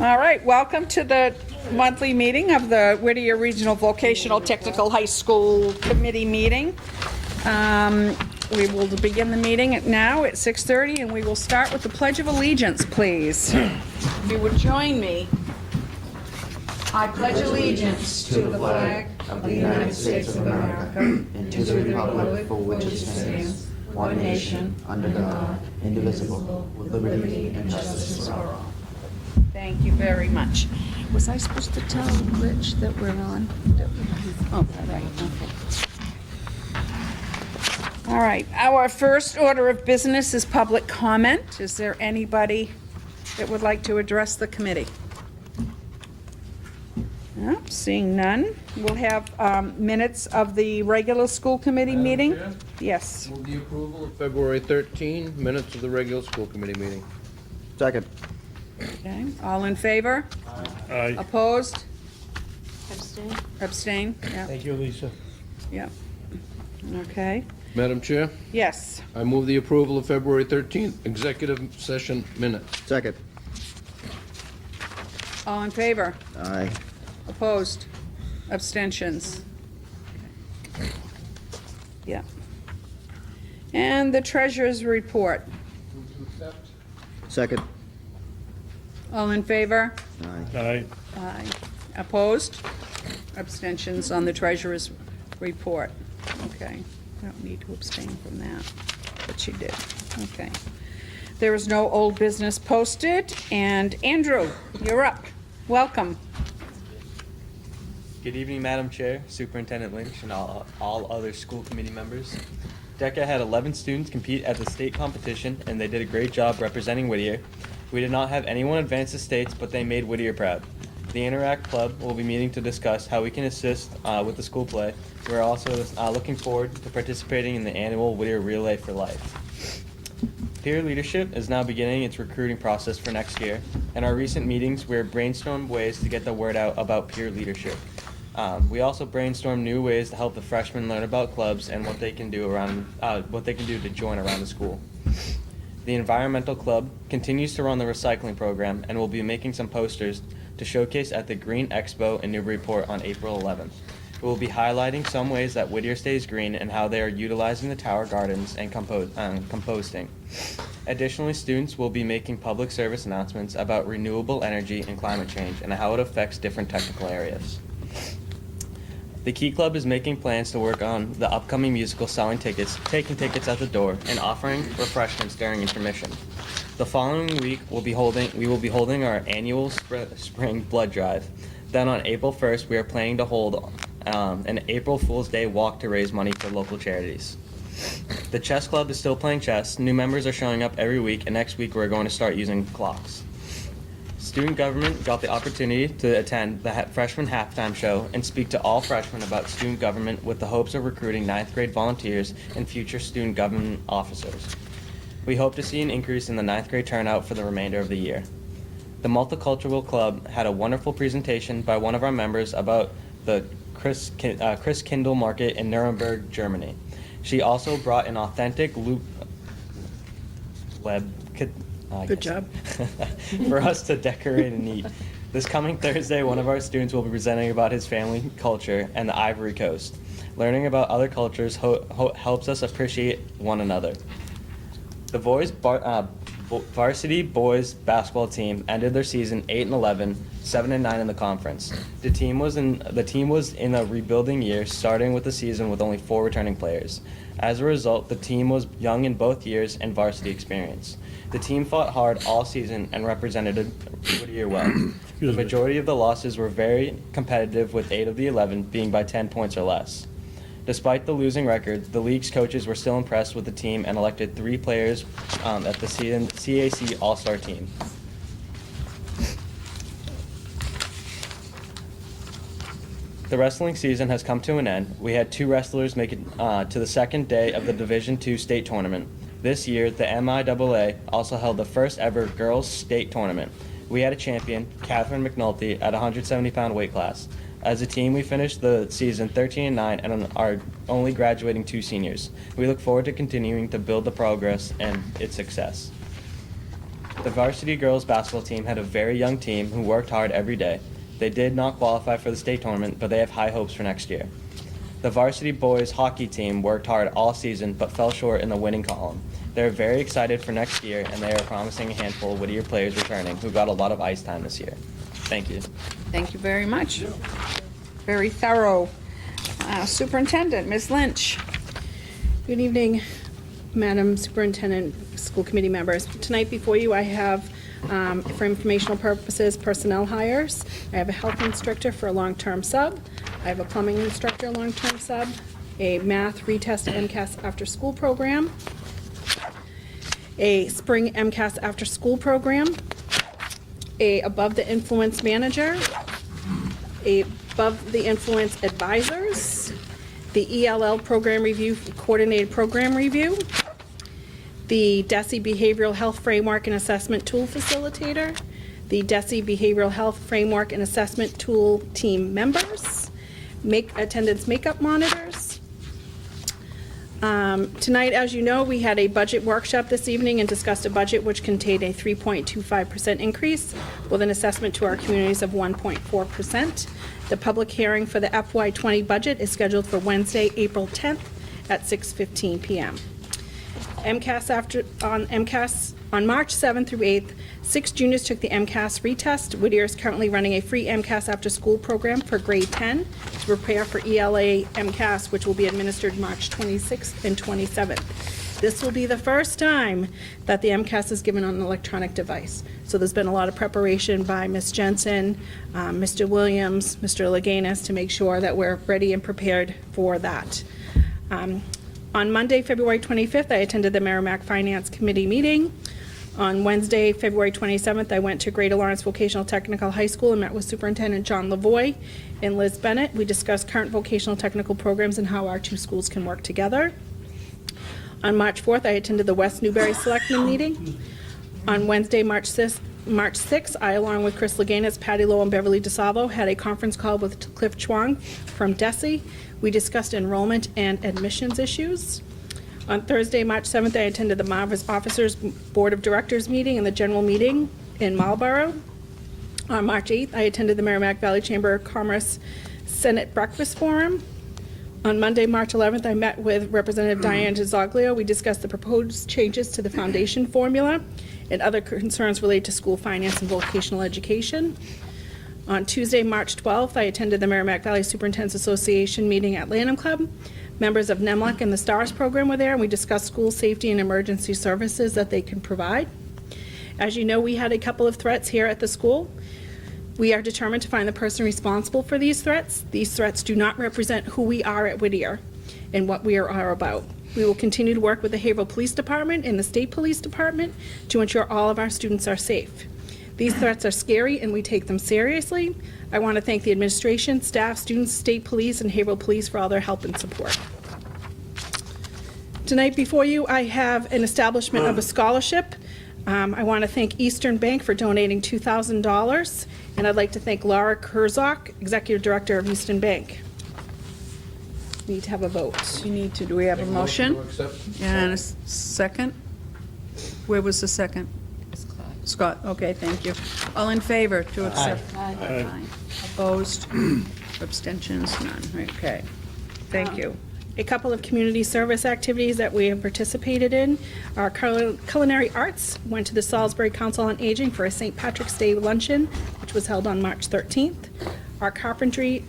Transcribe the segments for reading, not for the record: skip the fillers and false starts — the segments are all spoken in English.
All right, welcome to the monthly meeting of the Whittier Regional Vocational Technical High School Committee meeting. We will begin the meeting now at 6:30, and we will start with the Pledge of Allegiance, please. If you would join me. I pledge allegiance to the flag of the United States of America and to the republic for which it stands, one nation, under God, indivisible, with liberty and justice for all. Thank you very much. Was I supposed to tell Rich that we're on? Oh, all right, okay. All right, our first order of business is public comment. Is there anybody that would like to address the committee? No, seeing none. We'll have minutes of the regular school committee meeting. Chair? Yes. Move the approval of February 13 minutes of the regular school committee meeting. Second. Okay, all in favor? Aye. Opposed? Abstain? Abstain? Yeah, Thank you, Lisa. yeah. Okay, Madam Chair, yes. I move the approval of February 13th executive session minutes. Second. All in favor? Aye. Opposed? Abstentions? Yeah. And the treasurer's report. Move to accept. Second. All in favor? Aye. Aye. Aye. Opposed? Abstentions on the treasurer's report. Okay, I don't need to abstain from that, but she did. Okay. There is no old business posted, and Andrew, you're up. Welcome. Good evening, Madam Chair, Superintendent Lynch, and all other school committee members. DECA had 11 students compete at the state competition, and they did a great job representing Whittier. We did not have anyone advance the states, but they made Whittier proud. The Interact Club will be meeting to discuss how we can assist with the school play. We're also looking forward to participating in the annual Whittier Relay for Life. Peer leadership is now beginning its recruiting process for next year. In our recent meetings, we brainstormed ways to get the word out about peer leadership. We also brainstormed new ways to help the freshmen learn about clubs and what they can do to join around the school. The Environmental Club continues to run the recycling program and will be making some posters to showcase at the Green Expo in Newburyport on April 11th. We will be highlighting some ways that Whittier stays green and how they are utilizing the tower gardens and composting. Additionally, students will be making public service announcements about renewable energy and climate change and how it affects different technical areas. The Key Club is making plans to work on the upcoming musical selling tickets, taking tickets at the door, and offering refreshments during intermission. The following week, we will be holding our annual spring blood drive. Then on April 1st, we are planning to hold an April Fool's Day walk to raise money for local charities. The Chess Club is still playing chess. New members are showing up every week, and next week we're going to start using clocks. Student government got the opportunity to attend the freshman halftime show and speak to all freshmen about student government with the hopes of recruiting 9th grade volunteers and future student government officers. We hope to see an increase in the 9th grade turnout for the remainder of the year. The Multicultural Club had a wonderful presentation by one of our members about the Chris Kindle Market in Nuremberg, Germany. She also brought an authentic Good job. for us to decorate and eat. This coming Thursday, one of our students will be presenting about his family culture and the Ivory Coast. Learning about other cultures helps us appreciate one another. The varsity boys basketball team ended their season 8-11, 7-9 in the conference. The team was in a rebuilding year, starting with the season with only 4 returning players. As a result, the team was young in both years and varsity experience. The team fought hard all season and represented Whittier well. The majority of the losses were very competitive, with 8 of the 11 being by 10 points or less. Despite the losing record, the league's coaches were still impressed with the team and elected 3 players at the CAC All-Star team. The wrestling season has come to an end. We had 2 wrestlers make it to the second day of the Division II state tournament. This year, the MIAA also held the first ever girls' state tournament. We had a champion, Catherine McNulty, at 170-pound weight class. As a team, we finished the season 13-9 and are only graduating 2 seniors. We look forward to continuing to build the progress and its success. The varsity girls basketball team had a very young team who worked hard every day. They did not qualify for the state tournament, but they have high hopes for next year. The varsity boys hockey team worked hard all season, but fell short in the winning column. They're very excited for next year, and they are promising a handful of Whittier players returning who got a lot of ice time this year. Thank you. Thank you very much. Very thorough. Superintendent, Ms. Lynch. Good evening, Madam Superintendent, school committee members. Tonight before you, I have, for informational purposes, personnel hires. I have a health instructor for a long-term sub. I have a plumbing instructor, long-term sub, a math retest MCAS after-school program, a spring MCAS after-school program, a above-the-influence manager, a above-the-influence advisors, the ELL program review, coordinated program review, the DESE Behavioral Health Framework and Assessment Tool Facilitator, the DESE Behavioral Health Framework and Assessment Tool team members, attendance makeup monitors. Tonight, as you know, we had a budget workshop this evening and discussed a budget which contained a 3.25% increase with an assessment to our communities of 1.4%. The public hearing for the FY20 budget is scheduled for Wednesday, April 10th at 6:15 p.m. MCAS on March 7th through 8th, 6 juniors took the MCAS retest. Whittier is currently running a free MCAS after-school program for grade 10 to prepare for ELA MCAS, which will be administered March 26th and 27th. This will be the first time that the MCAS is given on an electronic device. So there's been a lot of preparation by Ms. Jensen, Mr. Williams, Mr. Laganis to make sure that we're ready and prepared for that. On Monday, February 25th, I attended the Merrimack Finance Committee meeting. On Wednesday, February 27th, I went to Greater Lawrence Vocational Technical High School and met with Superintendent John Lavoie and Liz Bennett. We discussed current vocational technical programs and how our two schools can work together. On March 4th, I attended the West Newbury Selectmen meeting. On Wednesday, March 6th, I, along with Chris Laganis, Patty Lowe, and Beverly DeSalvo, had a conference call with Cliff Chuang from DESE. We discussed enrollment and admissions issues. On Thursday, March 7th, I attended the Marvis Officers Board of Directors meeting and the general meeting in Marlborough. On March 8th, I attended the Merrimack Valley Chamber of Commerce Senate Breakfast Forum. On Monday, March 11th, I met with Representative Diane DeZoglio. We discussed the proposed changes to the foundation formula and other concerns related to school finance and vocational education. On Tuesday, March 12th, I attended the Merrimack Valley Superintendent's Association meeting at Lanham Club. Members of NEMLEC and the STARS program were there, and we discussed school safety and emergency services that they can provide. As you know, we had a couple of threats here at the school. We are determined to find the person responsible for these threats. These threats do not represent who we are at Whittier and what we are about. We will continue to work with the Haverhill Police Department and the State Police Department to ensure all of our students are safe. These threats are scary and we take them seriously. I want to thank the administration, staff, students, state police, and Haverhill Police for all their help and support. Tonight before you, I have an establishment of a scholarship. I want to thank Eastern Bank for donating $2,000, and I'd like to thank Laura Kurzak, Executive Director of Eastern Bank. Need to have a vote. Do we have a motion? To accept? And a second? Where was the second? Scott, okay, thank you. All in favor to accept? Aye. Opposed? Abstentions? None. Okay. Thank you. A couple of community service activities that we have participated in. Our culinary arts went to the Salisbury Council on Aging for a St. Patrick's Day luncheon, which was held on March 13th. Our carpentry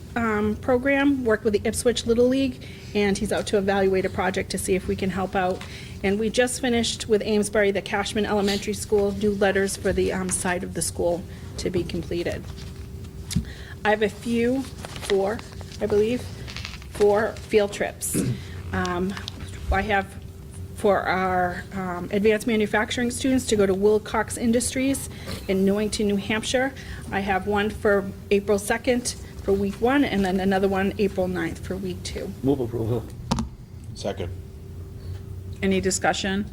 program worked with the Ipswich Little League, and he's out to evaluate a project to see if we can help out. And we just finished with Amesbury, the Cashman Elementary School, new letters for the side of the school to be completed. I have four field trips. I have for our advanced manufacturing students to go to Wilcox Industries in Newington, New Hampshire. I have one for April 2nd for week 1, and then another one April 9th for week 2. Move approval. Second. Any discussion?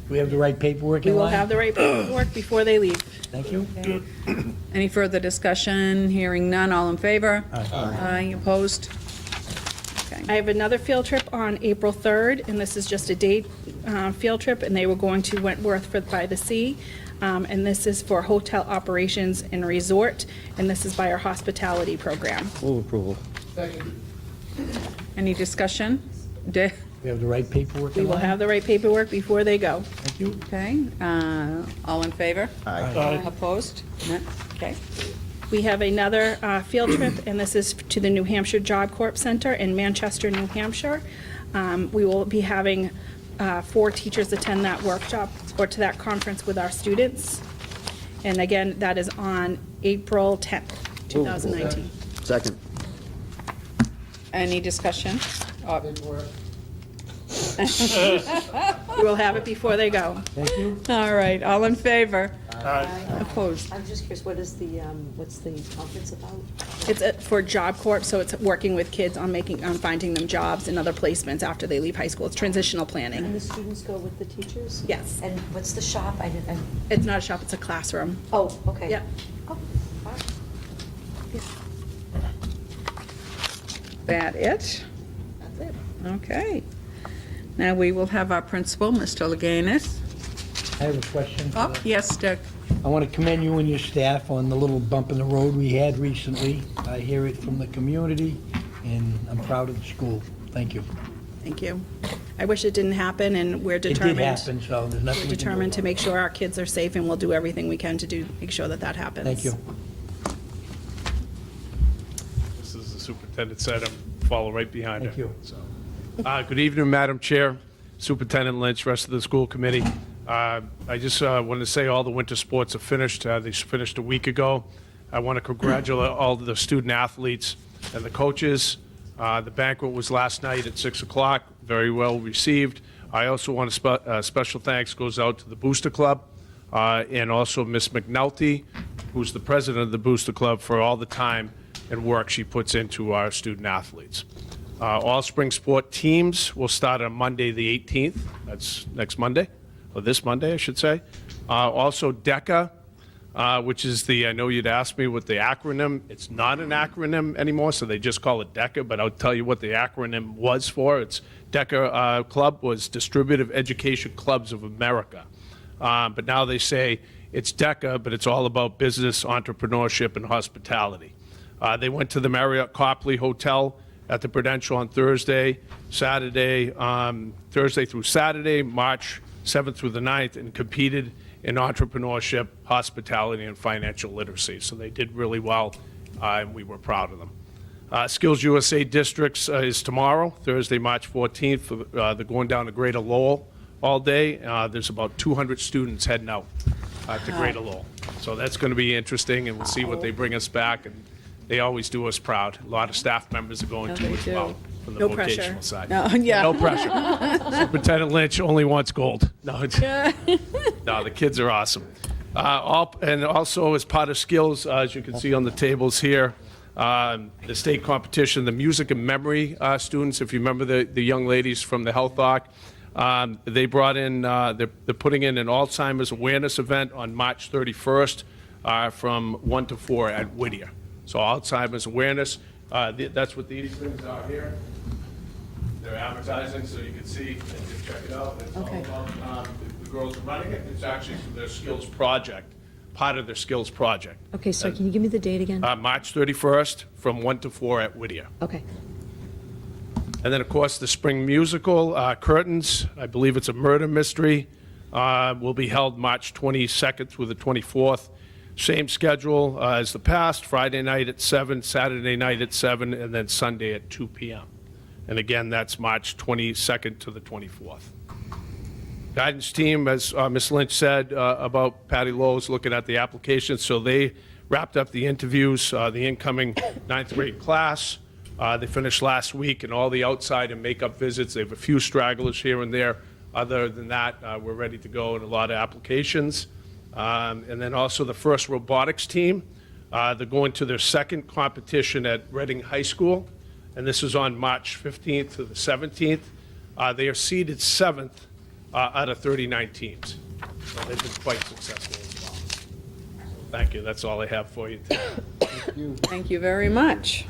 We have the right paperwork We in will line? have the right paperwork before they leave. Thank you. Any further discussion? Hearing none, all in favor? Aye. Opposed? Okay. I have another field trip on April 3rd, and this is just a day field trip, and they were going to Wentworth by the Sea. And this is for hotel operations and resort, and this is by our hospitality program. Move approval. Any discussion? We have the right paperwork? We will have the right paperwork before they go. Thank you. Okay, all in favor? Aye. Opposed? No? Okay. We have another field trip, and this is to the New Hampshire Job Corps Center in Manchester, New Hampshire. We will be having 4 teachers attend that workshop or to that conference with our students. And again, that is on April 10th, 2019. Second. Any discussion? We will have it before they go. Thank you. All right, all in favor? Opposed? I'm just curious, what's the conference about? It's for Job Corps, so it's working with kids on finding them jobs and other placements after they leave high school. It's transitional And planning. the students go with the teachers? Yes. And what's the shop? It's not a shop, it's a classroom. Oh, okay. Yep. Oh, all right. That it? That's it. Okay. Now we will have our principal, Mr. Leganis. I have a question. for Oh, the- yes, Dick. I want to commend you and your staff on the little bump in the road we had recently. I hear it from the community, and I'm proud of the school. Thank you. Thank you. I wish it didn't happen, and we're It did determined. happen, so there's nothing We're we can do determined to about make sure our kids are safe, and we'll do everything we can to make sure that happens. Thank you. Just as the superintendent said, I'm follow right behind her. Thank you. So, good evening, Madam Chair, Superintendent Lynch, rest of the school committee. I just wanted to say all the winter sports are finished. They finished a week ago. I want to congratulate all the student athletes and the coaches. The banquet was last night at 6 o'clock, very well received. I also want to special thanks goes out to the Booster Club and also Miss McNulty, who's the president of the Booster Club, for all the time and work she puts into our student athletes. All spring sport teams will start on Monday, the 18th. That's next Monday, or this Monday, I should say. Also, DECA, which is I know you'd asked me what the acronym. It's not an acronym anymore, so they just call it DECA, but I'll tell you what the acronym was for. It's DECA Club was Distributive Education Clubs of America. But now they say it's DECA, but it's all about business, entrepreneurship, and hospitality. They went to the Marriott Copley Hotel at the Prudential on Thursday through Saturday, March 7th through the 9th, and competed in entrepreneurship, hospitality, and financial literacy. So they did really well, and we were proud of them. Skills USA Districts is tomorrow, Thursday, March 14th. They're going down to Greater Lowell all day. There's about 200 students heading out to Greater Lowell. So that's going to be interesting, and we'll see what they bring us back. And they always do us proud. A lot of staff members are going to they as do. well from the No vocational pressure. side. No, yeah. No pressure. Superintendent Lynch only wants gold. No, no, the kids are awesome. And also as part of skills, as you can see on the tables here, the state competition, the music and memory students, if you remember the young ladies from the Health Arc, they brought in, they're putting in an Alzheimer's awareness event on March 31st from 1 to 4 at Whittier. So Alzheimer's awareness, that's what these things are here. They're advertising, so you can see, and just check it out. It's all Okay. about the girls running it. It's actually their skills project, part of their skills project. Okay, so can you give me the date again? March 31st from 1 to 4 at Whittier. Okay. And then, of course, the spring musical, Curtains, I believe it's a murder mystery, will be held March 22nd through the 24th. Same schedule as the past, Friday night at 7, Saturday night at 7, and then Sunday at 2 p.m. And again, that's March 22nd to the 24th. Guidance team, as Ms. Lynch said about Patty Lowe's looking at the applications, so they wrapped up the interviews, the incoming 9th grade class. They finished last week, and all the outside and makeup visits. They have a few stragglers here and there. Other than that, we're ready to go in a lot of applications. And then also the first robotics team. They're going to their second competition at Reading High School, and this is on March 15th to the 17th. They are seeded 7th out of 39 teams. So they've been quite successful as well. So thank you. That's all I have for you today. Thank you very much.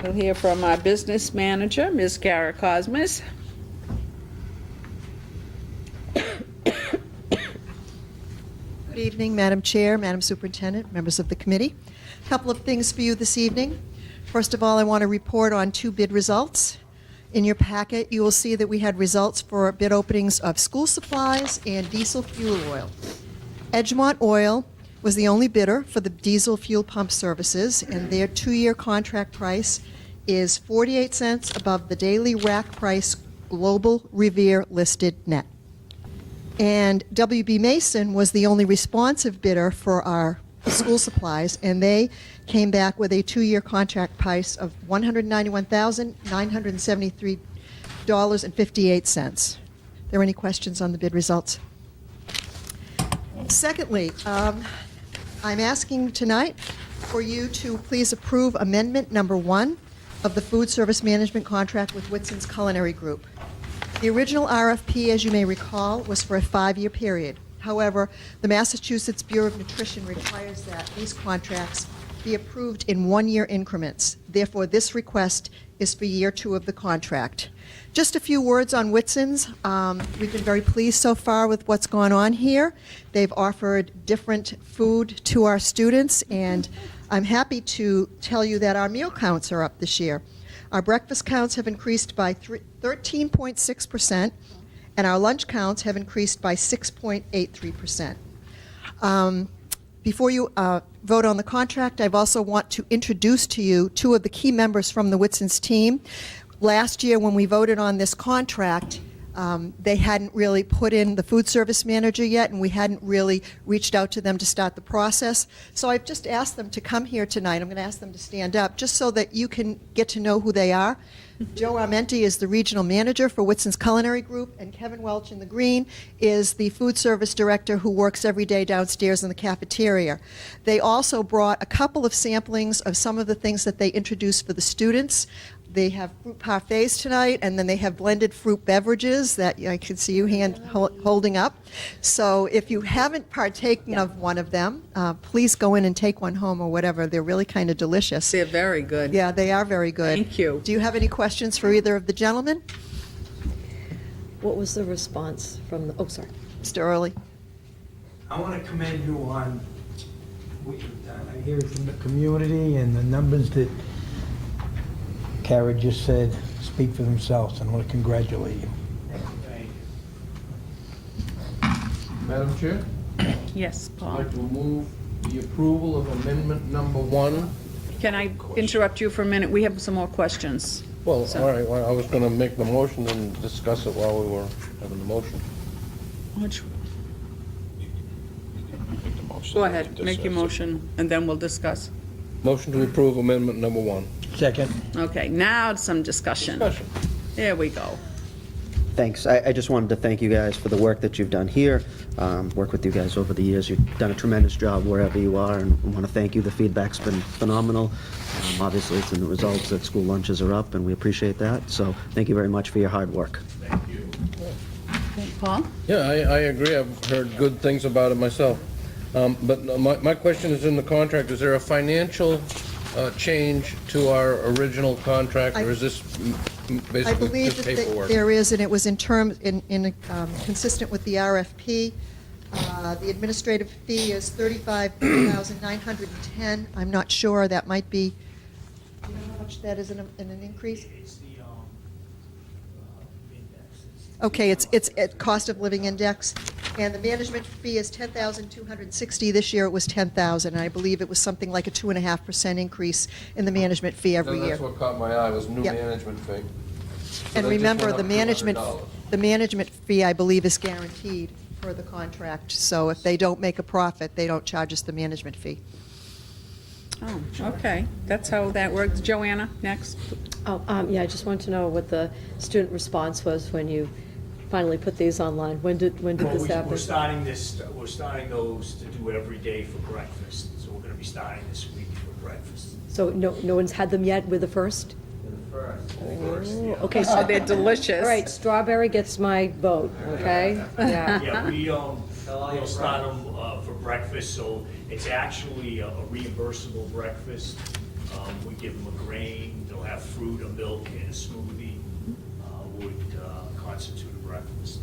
We'll hear from our business manager, Ms. Kara Cosmas. Good evening, Madam Chair, Madam Superintendent, members of the committee. A couple of things for you this evening. First of all, I want to report on 2 bid results. In your packet, you will see that we had results for bid openings of school supplies and diesel fuel oil. Edgemont Oil was the only bidder for the diesel fuel pump services, and their 2-year contract price is 48 cents above the daily rack price Global Revere listed net. And WB Mason was the only responsive bidder for our school supplies, and they came back with a 2-year contract price of $191,973.58. Are there any questions on the bid results? Secondly, I'm asking tonight for you to please approve amendment number 1 of the food service management contract with Whitson's Culinary Group. The original RFP, as you may recall, was for a 5-year period. However, the Massachusetts Bureau of Nutrition requires that these contracts be approved in 1-year increments. Therefore, this request is for year 2 of the contract. Just a few words on Whitson's. We've been very pleased so far with what's gone on here. They've offered different food to our students, and I'm happy to tell you that our meal counts are up this year. Our breakfast counts have increased by 13.6%, and our lunch counts have increased by 6.83%. Before you vote on the contract, I also want to introduce to you 2 of the key members from the Whitson's team. Last year, when we voted on this contract, they hadn't really put in the food service manager yet, and we hadn't really reached out to them to start the process. So I've just asked them to come here tonight. I'm going to ask them to stand up, just so that you can get to know who they are. Joe Armenti is the regional manager for Whitson's Culinary Group, and Kevin Welch in the green is the food service director who works every day downstairs in the cafeteria. They also brought a couple of samplings of some of the things that they introduced for the students. They have fruit parfaits tonight, and then they have blended fruit beverages that I can see you holding up. So if you haven't partaken of one of them, please go in and take one home or whatever. They're really kind of delicious. They're very good. Yeah, they are very good. Thank you. Do you have any questions for either of the gentlemen? What was the response from the, oh, sorry. Mr. Early? I want to commend you on what you've done. I hear it from the community, and the numbers that Kara just said speak for themselves, and I want to congratulate you. Madam Chair, Yes, I'd Paul. like to move the approval of amendment number 1. Can I interrupt you for a minute? We have some more questions. Well, all right, well, I was going to make the motion and discuss it while we were having the motion. Which? Go ahead, make your motion, and then we'll discuss. Motion to approve amendment number 1. Second. Okay, now some discussion. Discussion. There we go. Thanks. I just wanted to thank you guys for the work that you've done here. Worked with you guys over the years. You've done a tremendous job wherever you are, and I want to thank you. The feedback's been phenomenal. Obviously, it's in the results that school lunches are up, and we appreciate that. So thank you very much for your hard work. Paul? Yeah, I agree. I've heard good things about it myself. But my question is, in the contract, is there a financial change to our original contract, or is this I basically believe just that paperwork? there is, and it was in terms, consistent with the RFP. The administrative fee is $35,910. I'm not sure, that might be, do you know how much that is in an increase? It's the index. Okay, it's at cost of living index, and the management fee is $10,260. This year it was $10,000, and I believe it was something like a 2.5% increase in the management fee every year. That's what caught my eye, was new Yep. management fee. So And that just remember, went the up management fee, I believe, is guaranteed per the contract. So if they don't make a profit, they don't charge us the management fee. Oh, okay. That's how that works. Joanna, next. Oh, yeah, I just wanted to know what the student response was when you finally put these online. When did this happen? We're starting those to do every day for breakfast. So we're gonna be starting this week for breakfast. So no one's had them yet with the first? First, yeah. Okay, Oh, so, they're delicious. all right, strawberry gets my vote, okay? Yeah. Yeah, we'll start them for breakfast, so it's actually a reimbursable breakfast. We give them a grain, they'll have fruit or milk in a smoothie, would constitute a breakfast.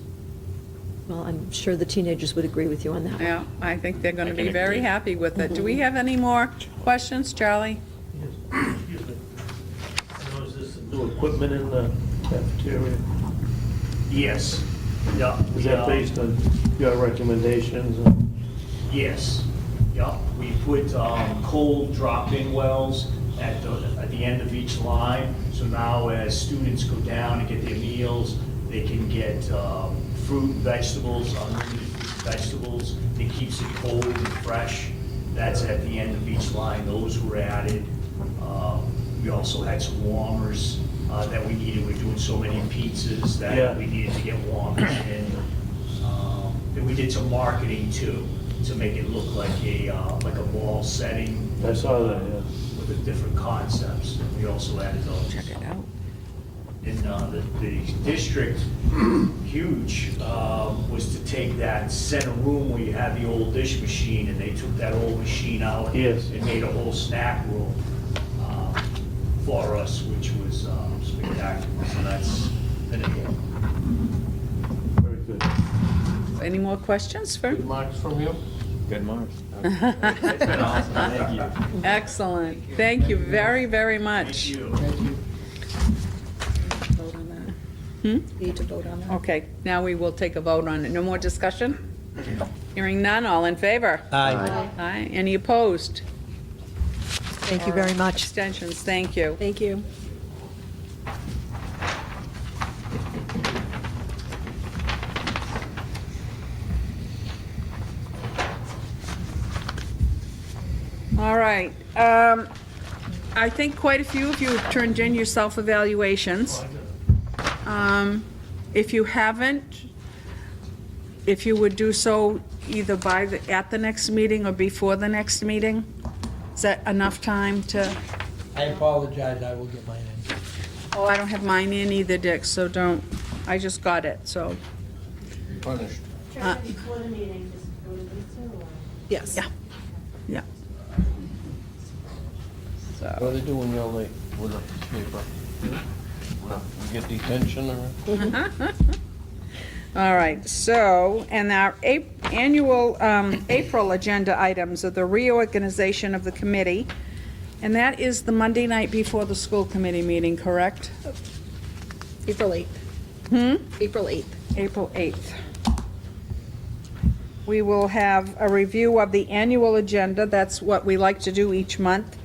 Well, I'm sure the teenagers would agree with you on that one. Yeah, I think they're going to I can be very agree. happy with it. Do we have any more questions, Charlie? Excuse me. Now, is this new equipment in the cafeteria? Yes, yeah. Is that based on your recommendations? Yes, yeah. We put cold drop-in wells at the end of each line. So now as students go down and get their meals, they can get fruit and vegetables, unlimited fruit and vegetables. It keeps it cold and fresh. That's at the end of each line. Those were added. We also had some warmers that we needed. We're doing so many pizzas Yeah. that we needed to get warmers in. And we did some marketing too, to make it look like a mall setting. I saw that, yeah. With the different concepts. And we also added those. Check it out. And the district, huge, was to take that center room where you had the old dish machine, and they took that old machine out. Yes. And made a whole snack room for us, which was spectacular. So that's been a hit. Very good. Any more questions for? Good marks from you? Good marks. It's been awesome, thank you. Excellent. Thank you very, very much. Thank you. Vote on that. Need to vote on that. Okay, now we will take a vote on it. No more discussion? Hearing none, all in favor? Aye. Aye. Any opposed? Thank you very much. Abstentions, thank you. Thank you. All right. I think quite a few of you have turned in your self-evaluations. If you haven't, if you would do so either at the next meeting or before the next meeting, is that enough time to? I apologize, I will get mine in. Oh, I don't have mine in either, Dick, so don't, I just got it, so. Punished. Before the meeting, just go to Lisa or? Yes. Yeah. Yeah. What So, do they do when you're late with a paper? You get detention or? all right, so, and our annual April agenda items are the reorganization of the committee, and that is the Monday night before the school committee meeting, correct? April 8th. April 8th. April 8th. We will have a review of the annual agenda, that's what we like to do each month.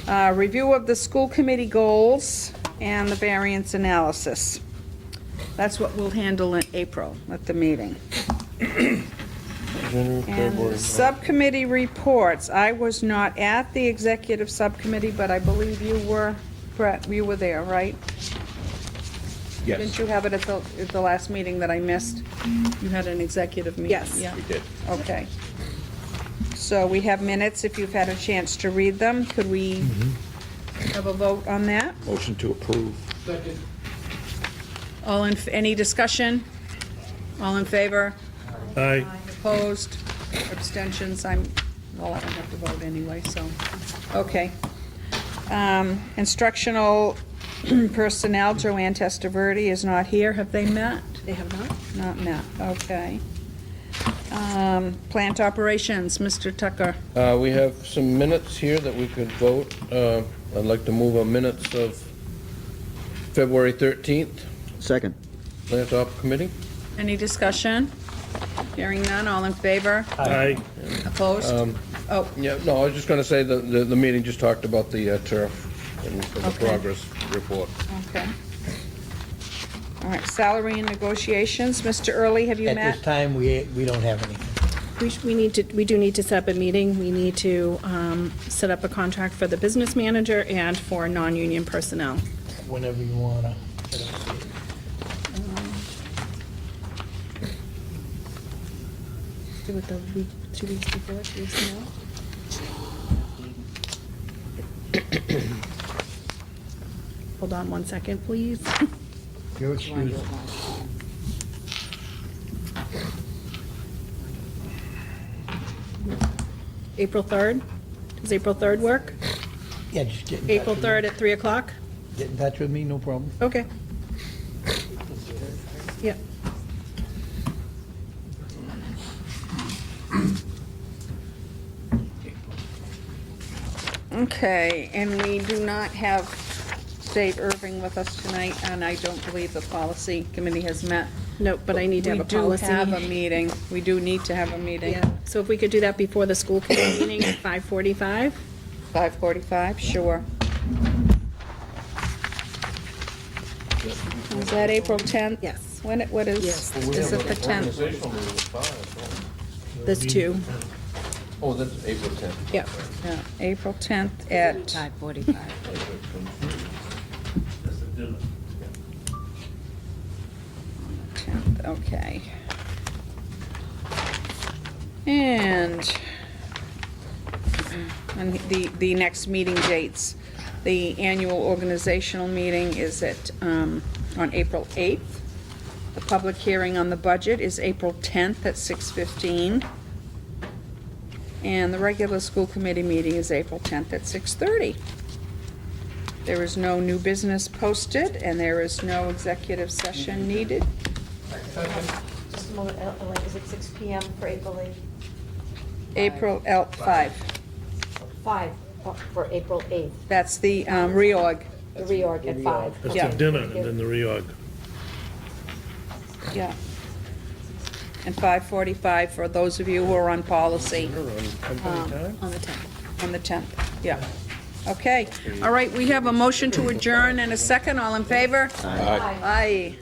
Review of the school committee goals and the variance analysis. That's what we'll handle in April at the meeting. January, And February. subcommittee reports, I was not at the executive subcommittee, but I believe you were, Brett, you were there, right? Yes. Didn't you have it at the last meeting that I missed? You had an executive meeting? Yes. Yeah. We did. Okay. So we have minutes, if you've had a chance to read them. Could we have a vote on that? Motion to approve. Any discussion? All in favor? Aye. Opposed? Abstentions? Well, I don't have to vote anyway, so, okay. Instructional personnel, Joanne Testaverde is not here. Have they met? They have not? Not met, okay. Plant operations, Mr. Tucker. We have some minutes here that we could vote. I'd like to move on minutes of February 13th, Second. Plant Op Committee. Any discussion? Hearing none, all in favor? Aye. Opposed? Oh, Yeah, no, I was just going to say the meeting just talked about the turf and the Okay. progress report. okay. All right, salary and negotiations, Mr. Early, have you At met? this time, we don't have anything. We do need to set up a meeting. We need to set up a contract for the business manager and for non-union personnel. Whenever you wanna. Do it the week, 2 weeks before, 2 weeks now. Hold on 1 second, please. Your excuse. April 3rd? Does April 3rd work? Yeah, just get in touch April with me. 3rd at 3 o'clock? Get in touch with me, no problem. Okay. Yep. Okay, and we do not have Dave Irving with us tonight, and I don't believe the policy committee has met. Nope, but I need to have a policy. We do have a meeting. We do need to have a meeting. Yeah, so if we could do that before the school committee meeting at 5:45? 5:45, sure. Is that April 10th? Yes. What is, Yes. is it the 10th? Organizational meeting at 5, There's two. oh, that's April 10th. Yep. Yeah, April 10th at, 5:45. That's the dinner. 10th, okay. And the next meeting dates. The annual organizational meeting is at, on April 8th. The public hearing on the budget is April 10th at 6:15. And the regular school committee meeting is April 10th at 6:30. There is no new business posted, and there is no executive session needed. Just a moment, Elaine, is it 6 PM for April 8th? April 5. 5 for April 8th, That's the reorg. the reorg at 5. That's Yeah. the dinner and then the reorg. Yeah. And 5:45 for those of you who are on policy On the 10th. on the 10th. Yeah. Okay. All right, we have a motion to adjourn and a second. All in favor? Aye. Aye.